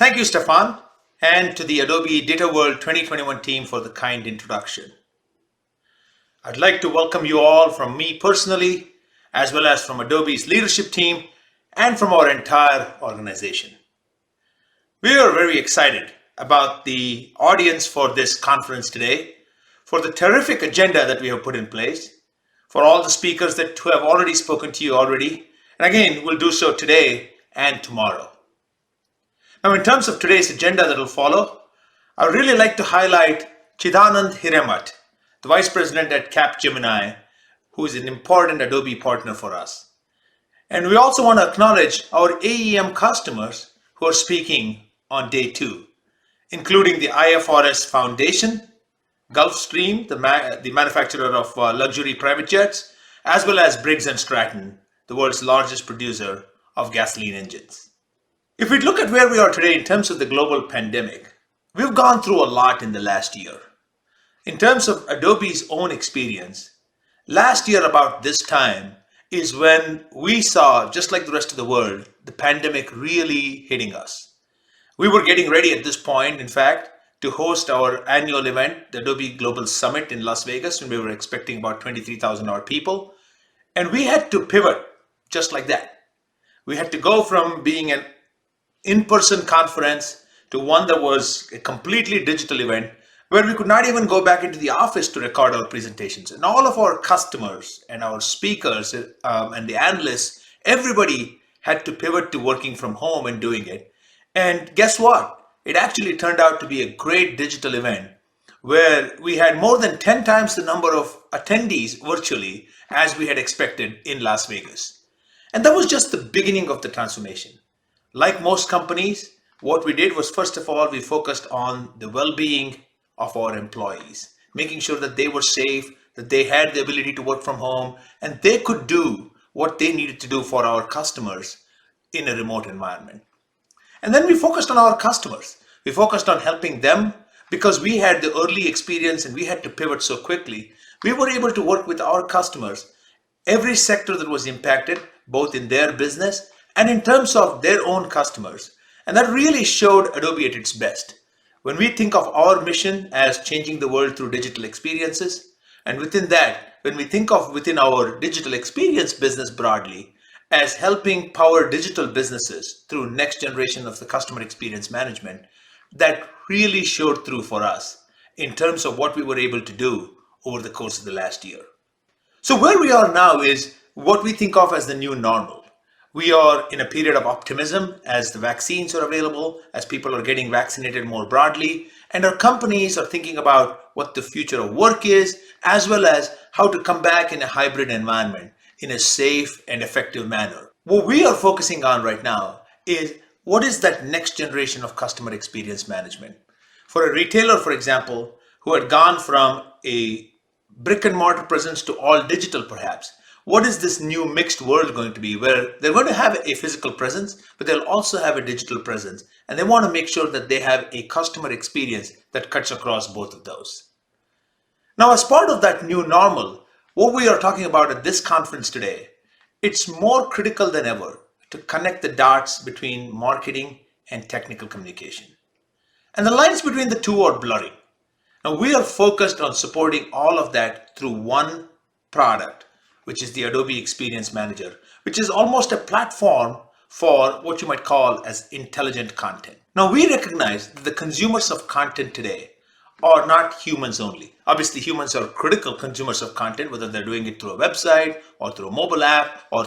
Thank you, Stefan, and to the Adobe DITAWORLD 2021 team for the kind introduction. I'd like to welcome you all from me personally, as well as from Adobe's leadership team and from our entire organization. We are very excited about the audience for this conference today, for the terrific agenda that we have put in place, for all the speakers that have already spoken to you already, and again, we'll do so today and tomorrow. Now, in terms of today's agenda that will follow, I would really like to highlight Chidanand Hiremat, the Vice President at Capgemini, who is an important Adobe partner for us. And we also want to acknowledge our AEM customers who are speaking on day 2, including the IFRS Foundation, Gulfstream, the manufacturer of luxury private jets, as well as Briggs & Stratton, the world's largest producer of gasoline engines. If we look at where we are today in terms of the global pandemic, we've gone through a lot in the last year. In terms of Adobe's own experience, last year about this time is when we saw, just like the rest of the world, the pandemic really hitting us. We were getting ready at this point, in fact, to host our annual event, the Adobe Global Summit in Las Vegas, and we were expecting about 23,000 odd people. And we had to pivot just like that. We had to go from being an in-person conference to one that was a completely digital event where we could not even go back into the office to record our presentations. And all of our customers and our speakers and the analysts, everybody had to pivot to working from home and doing it. And guess what? It actually turned out to be a great digital event where we had more than 10 times the number of attendees virtually as we had expected in Las Vegas. And that was just the beginning of the transformation. Like most companies, what we did was, first of all, we focused on the well-being of our employees, making sure that they were safe, that they had the ability to work from home, and they could do what they needed to do for our customers in a remote environment. And then we focused on our customers. We focused on helping them because we had the early experience and we had to pivot so quickly. We were able to work with our customers, every sector that was impacted, both in their business and in terms of their own customers. And that really showed Adobe at its best. When we think of our mission as changing the world through digital experiences, and within that, when we think of within our digital experience business broadly, as helping power digital businesses through next generation of the customer experience management, that really showed through for us in terms of what we were able to do over the course of the last year. So where we are now is what we think of as the new normal. We are in a period of optimism as the vaccines are available, as people are getting vaccinated more broadly, and our companies are thinking about what the future of work is, as well as how to come back in a hybrid environment in a safe and effective manner. What we are focusing on right now is what is that next generation of customer experience management. For a retailer, for example, who had gone from a brick and mortar presence to all digital perhaps, what is this new mixed world going to be where they're going to have a physical presence, but they'll also have a digital presence. And they want to make sure that they have a customer experience that cuts across both of those. Now, as part of that new normal, what we are talking about at this conference today, it's more critical than ever to connect the dots between marketing and technical communication. And the lines between the two are blurring. Now, we are focused on supporting all of that through one product, which is the Adobe Experience Manager, which is almost a platform for what you might call as intelligent content. Now, we recognize that the consumers of content today are not humans only. Obviously, humans are critical consumers of content, whether they're doing it through a website or through a mobile app or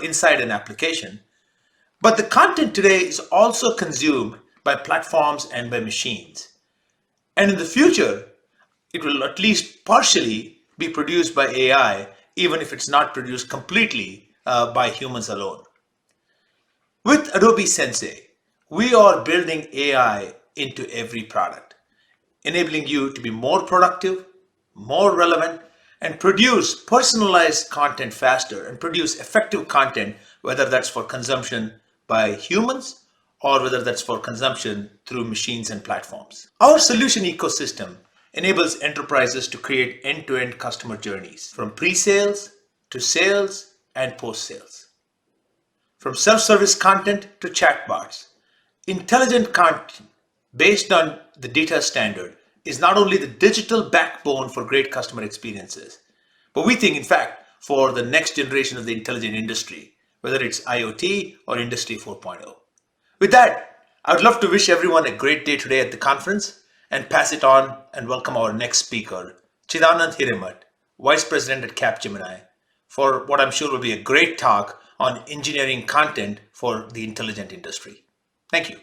inside an application. But the content today is also consumed by platforms and by machines. And in the future, it will at least partially be produced by AI, even if it's not produced completely by humans alone. With Adobe Sensei, we are building AI into every product, enabling you to be more productive, more relevant, and produce personalized content faster and produce effective content, whether that's for consumption by humans or whether that's for consumption through machines and platforms. Our solution ecosystem enables enterprises to create end-to-end customer journeys from pre-sales to sales and post-sales. From self-service content to chatbots, Intelligent content based on the data standard is not only the digital backbone for great customer experiences, but we think, in fact, for the next generation of the intelligent industry, whether it's IoT or Industry 4.0. With that, I would love to wish everyone a great day today at the conference and pass it on and welcome our next speaker, Chidanand Hiramat, Vice President at Capgemini, for what I'm sure will be a great talk on engineering content for the intelligent industry. Thank you.